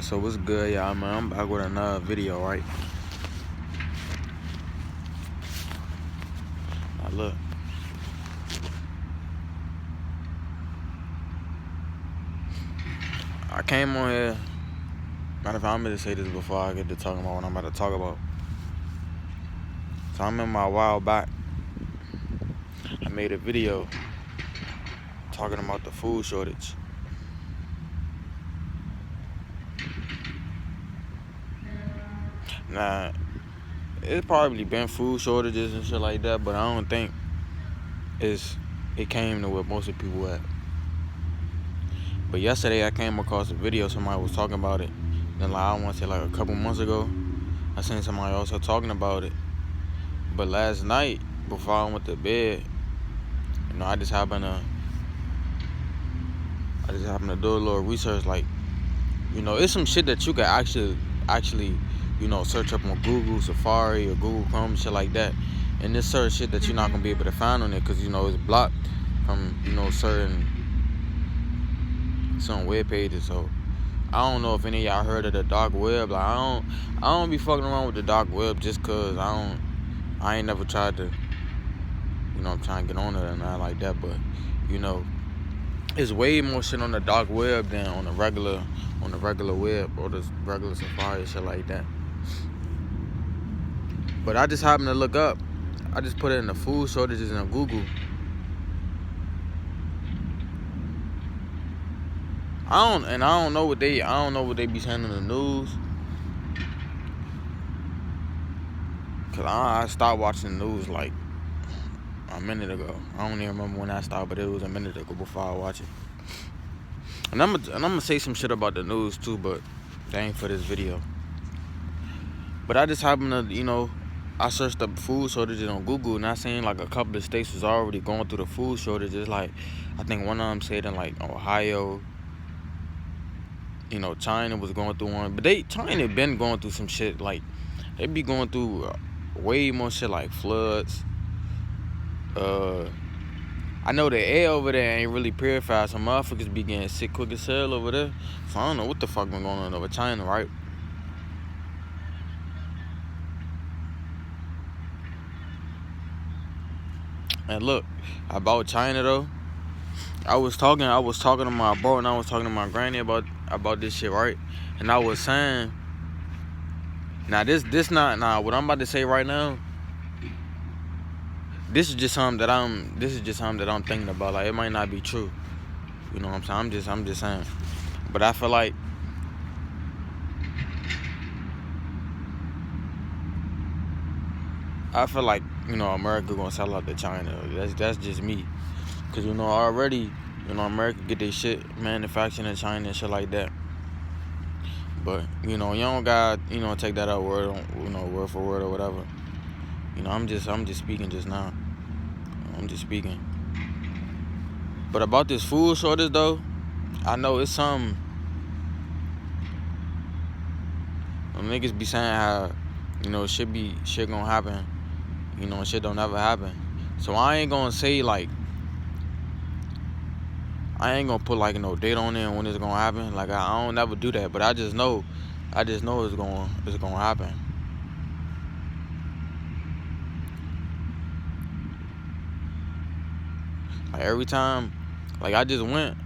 So what's good, y'all, man? I'm back with another video, right? Now look, I came on here. Matter of fact, I'm gonna say this before I get to talking about what I'm about to talk about. So I remember a while back, I made a video talking about the food shortage. Now, it's probably been food shortages and shit like that, but I don't think it came to what most of the people at. But yesterday I came across a video, somebody was talking about it. Then like, I want to say like a couple months ago, I seen somebody also talking about it. But last night, before I went to bed, I just happened to do a little research. Like, it's some shit that you can actually, search up on Google Safari or Google Chrome and shit like that. And this certain shit that you're not gonna be able to find on it because it's blocked from some web pages. So I don't know if any of y'all heard of the dark web. Like I don't be fucking around with the dark web just cause I ain't never tried to I'm trying to get on it or nothing like that. But it's way more shit on the dark web than on the regular web or the regular Safari and shit like that. But I just happened to look up. I just put it in the food shortages on Google. I don't know what they be saying in the news. Cause I stopped watching the news like a minute ago. I don't even remember when I stopped, but it was a minute ago before I watched it. And I'm gonna say some shit about the news too, but that ain't for this video. But I just happened to, I searched up food shortages on Google, and I seen like a couple of states was already going through the food shortages. Like, I think one of them said in like Ohio. China was going through one, but China been going through some shit. Like, they be going through way more shit like floods. I know the air over there ain't really purified, so motherfuckers be getting sick quick as hell over there. So I don't know what the fuck been going on over China, right? And look, about China though, I was talking to my bro and I was talking to my granny about this shit, right? And I was saying, now this what I'm about to say right now, this is just something that I'm thinking about. Like, it might not be true. You know what I'm saying? I'm just saying. But I feel like America gonna sell out to China. That's just me. Cause already, America get their shit manufactured in China and shit like that. But you don't gotta take that out word for word or whatever. I'm just speaking just now. I'm just speaking. But about this food shortage though, I know it's something. Niggas be saying how shit gonna happen. Shit don't ever happen. So I ain't gonna say like, I ain't gonna put like no date on it and when it's gonna happen. Like, I don't never do that. But I just know it's gonna happen. Like, every time, like, I just went,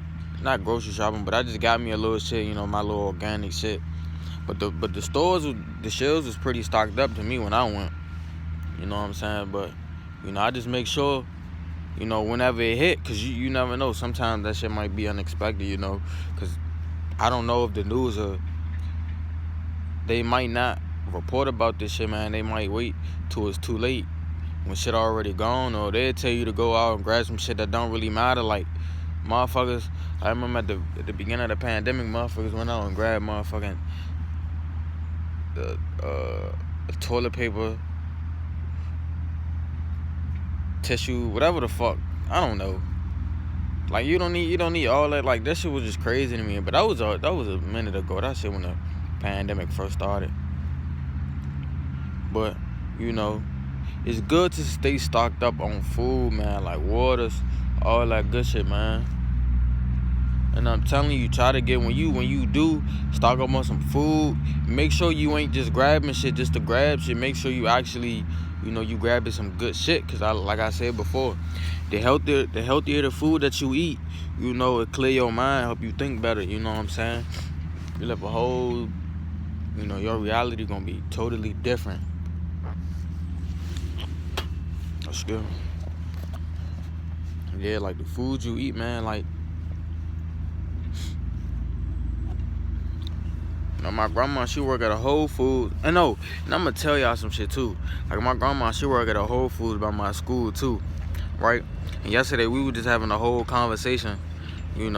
not grocery shopping, but I just got me a little shit, my little organic shit. But the stores, the shelves was pretty stocked up to me when I went. You know what I'm saying? But I just make sure, whenever it hit, cause you never know. Sometimes that shit might be unexpected, cause I don't know if the news they might not report about this shit, man. They might wait till it's too late when shit already gone, or they'll tell you to go out and grab some shit that don't really matter. Like, motherfuckers, I remember at the beginning of the pandemic, motherfuckers went out and grabbed motherfucking the toilet paper, tissue, whatever the fuck. I don't know. Like, you don't need all that. Like, that shit was just crazy to me. But that was a minute ago. That shit when the pandemic first started. But it's good to stay stocked up on food, man. Like waters, all that good shit, man. And I'm telling you, try to get when you do stock up on some food, make sure you ain't just grabbing shit just to grab shit. Make sure you actually, you grabbing some good shit. Cause like I said before, the healthier the food that you eat, it clear your mind, help you think better. You know what I'm saying? You live a whole, your reality gonna be totally different. That's good. Yeah, like the food you eat, man, like. My grandma, she work at a Whole Foods. And I'm gonna tell y'all some shit too. Like my grandma, she work at a Whole Foods by my school too, right? And yesterday we were just having a whole conversation, We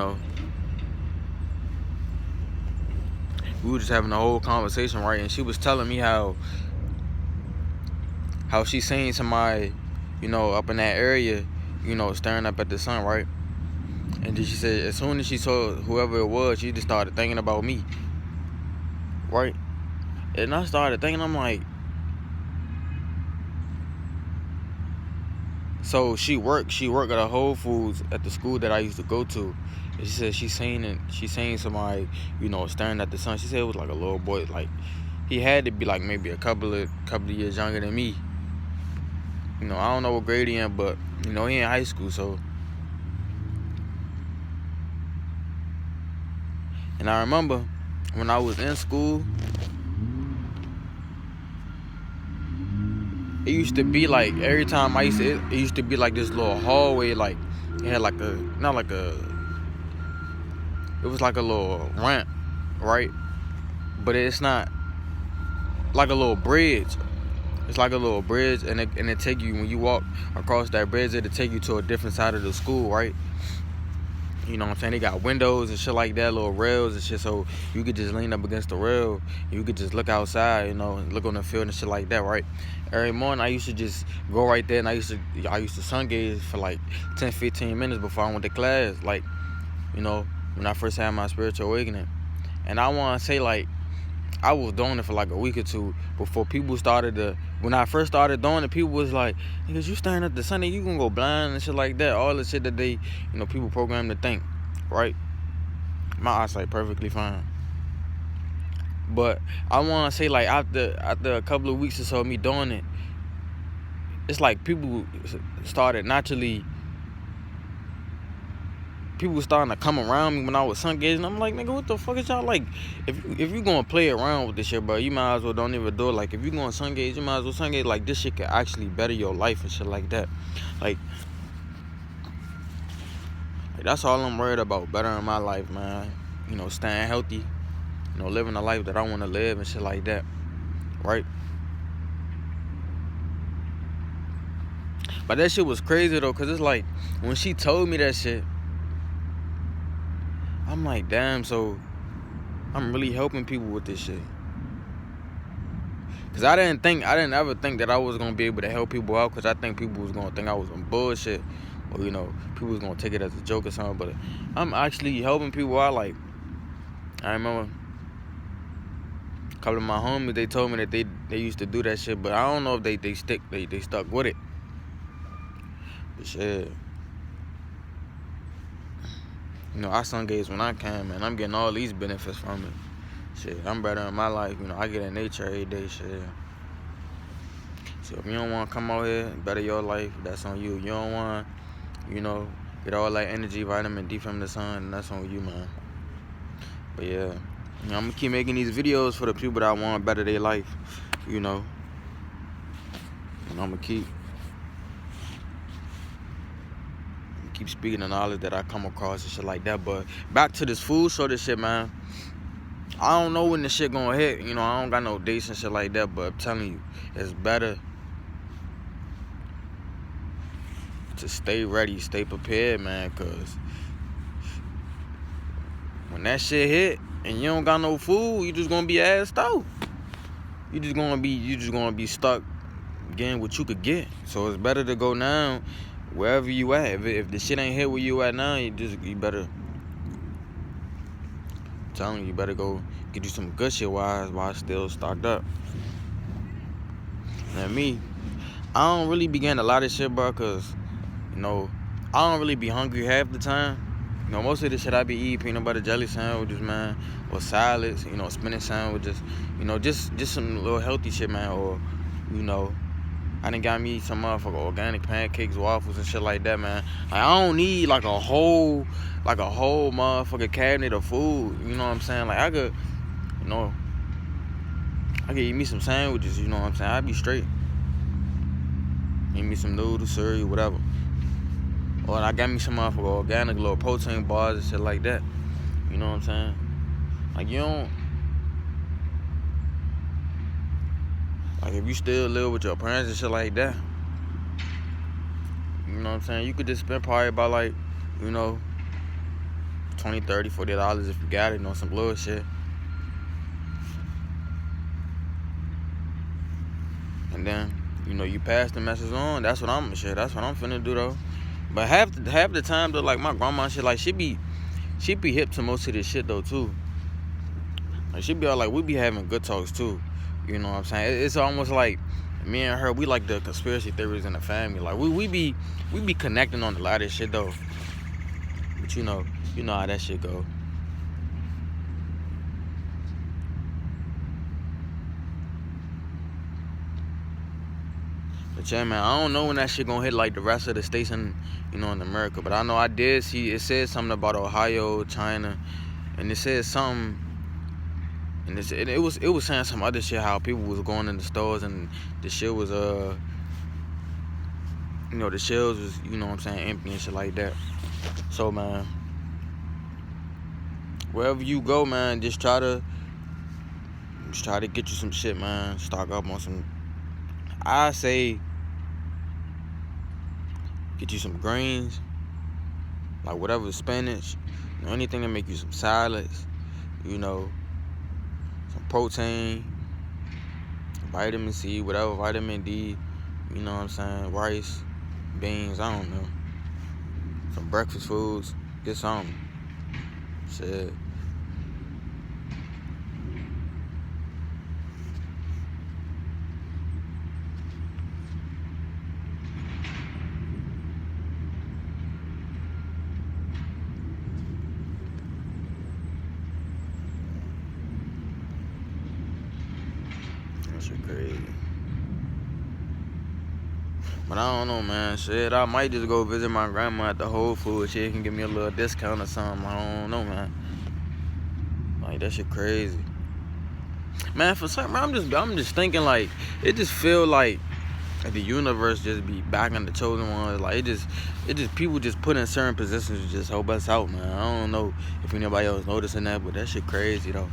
were just having a whole conversation, right? And she was telling me how she seen somebody, up in that area, staring up at the sun, right? And then she said as soon as she saw whoever it was, she just started thinking about me. Right? And I started thinking, I'm like, so she worked at a Whole Foods at the school that I used to go to. And she said she seen somebody, staring at the sun. She said it was like a little boy, like he had to be like maybe a couple of years younger than me. I don't know what grade he in, but he in high school, so. And I remember when I was in school, it used to be like every time it used to be like this little hallway, like it had like it was like a little ramp, right? But it's not like a little bridge. It's like a little bridge, and it take you, when you walk across that bridge, it'll take you to a different side of the school, right? You know what I'm saying? They got windows and shit like that, little rails and shit, so you could just lean up against the rail. You could just look outside, and look on the field and shit like that, right? Every morning I used to just go right there, and I used to sun gaze for like 10-15 minutes before I went to class, like, when I first had my spiritual awakening. And I want to say, like, I was doing it for like a week or two before people started to. When I first started doing it, people was like, "Niggas, you staring at the sun, you gonna go blind and shit like that." All the shit that they, people programmed to think, right? My eyesight perfectly fine. But I want to say, like, after a couple of weeks or so of me doing it, it's like people started naturally. People were starting to come around me when I was sun gazing. I'm like, nigga, what the fuck is y'all like? If you gonna play around with this shit, bro, you might as well don't even do it. Like, if you gonna sun gaze, you might as well sun gaze. Like, this shit could actually better your life and shit like that. Like that's all I'm worried about, bettering my life, man. Staying healthy. Living the life that I want to live and shit like that, right? But that shit was crazy though, cause it's like when she told me that shit, I'm like, damn, so I'm really helping people with this shit. Cause I didn't ever think that I was gonna be able to help people out, cause I think people was gonna think I was some bullshit, or people was gonna take it as a joke or something. But I'm actually helping people out. Like, I remember a couple of my homies, they told me that they used to do that shit, but I don't know if they stuck with it. But shit. I sun gaze when I can, man. I'm getting all these benefits from it. Shit, I'm bettering my life. I get in nature every day, shit. So if you don't want to come out here and better your life, that's on you. You don't want to, get all that energy, vitamin D from the sun, that's on you, man. But yeah, I'm going to keep making these videos for the people that want to better their life, And I'm going to keep speaking the knowledge that I come across and shit like that. But back to this food shortage shit, man. I don't know when this shit gonna hit. I don't got no dates and shit like that. But I'm telling you, it's better to stay ready, stay prepared, man. Cause when that shit hit and you don't got no food, you just gonna be assed out. You just gonna be stuck getting what you could get. So it's better to go now. Wherever you at, if the shit ain't hit where you at now, you better. I'm telling you, you better go get you some good shit while it's still stocked up. And me, I don't really be getting a lot of shit, bro, cause I don't really be hungry half the time. You know, most of the shit I be eating, peanut butter jelly sandwiches, man, or salads, you know, spinach sandwiches, you know, just some little healthy shit, man, or, you know, I done got me some motherfucking organic pancakes, waffles, and shit like that, man. Like, I don't need like a whole motherfucking cabinet of food, you know what I'm saying? Like, I could, you know, I could eat me some sandwiches, you know what I'm saying? I'd be straight. Eat me some noodles, cereal, whatever. Or I got me some motherfucking organic little protein bars and shit like that. You know what I'm saying? Like, you don't... Like, if you still live with your parents and shit like that, you know what I'm saying? You could just spend probably about, like, you know, $20, $30, $40 if you got it on some little shit. And then, you know, you pass the message on. That's what I'm finna do, though. But half the time though, like my grandma and shit, like she be hip to most of this shit though too. Like she be all like, we be having good talks too. You know what I'm saying? It's almost like me and her, we like the conspiracy theories in the family. Like we be connecting on a lot of shit though. But you know how that shit go. But yeah, man, I don't know when that shit gonna hit like the rest of the states in, you know, in America. But I know I did see, it said something about Ohio, China, and it said something, and it was saying some other shit, how people was going in the stores and the shit was you know, the shelves was, you know what I'm saying, empty and shit like that. So man, wherever you go, man, just try to get you some shit, man. Stock up on some. I say get you some greens, like whatever, spinach, you know, anything to make you some salads, you know, some protein, vitamin C, whatever, vitamin D, you know what I'm saying, rice, beans, I don't know, some breakfast foods, get something, shit. Shit crazy. But I don't know, man. Shit, I might just go visit my grandma at the Whole Foods. She can give me a little discount or something. I don't know, man. Like, that shit crazy. Man, for some reason, I'm just thinking, like, it just feel like the universe just be backing the chosen ones. Like, it just people just put in certain positions to just help us out, man. I don't know if anybody else noticing that, but that shit crazy, though.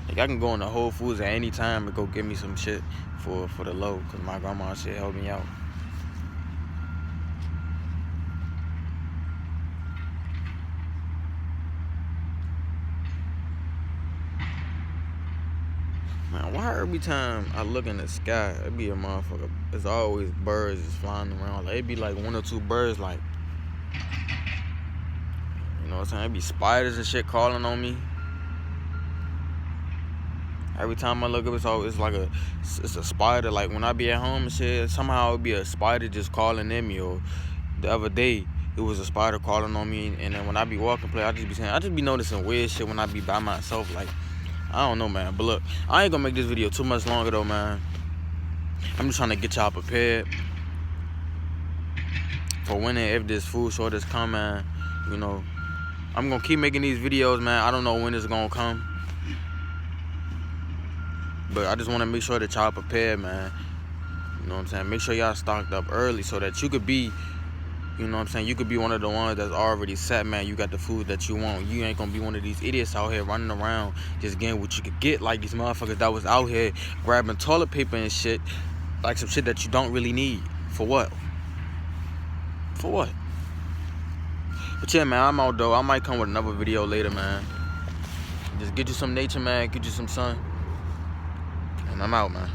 Like, I can go in the Whole Foods at any time and go get me some shit for the low, because my grandma shit helped me out. Man, why every time I look in the sky, it be a motherfucker, it's always birds just flying around. Like, it be like one or two birds, like, you know what I'm saying? It be spiders and shit calling on me. Every time I look up, it's like it's a spider. Like when I be at home and shit, somehow it be a spider just calling in me. Or the other day, it was a spider calling on me. And then when I be walking play, I just be noticing weird shit when I be by myself. Like, I don't know, man. But look, I ain't gonna make this video too much longer though, man. I'm just trying to get y'all prepared for when and if this food shortage come, man. You know, I'm gonna keep making these videos, man. I don't know when it's gonna come. But I just want to make sure that y'all prepared, man. You know what I'm saying? Make sure y'all stocked up early so that you could be, you know what I'm saying, you could be one of the ones that's already set, man. You got the food that you want. You ain't gonna be one of these idiots out here running around just getting what you could get, like these motherfuckers that was out here grabbing toilet paper and shit, like some shit that you don't really need. For what? For what? But yeah, man, I'm out though. I might come with another video later, man. Just get you some nature, man. Get you some sun. And I'm out, man.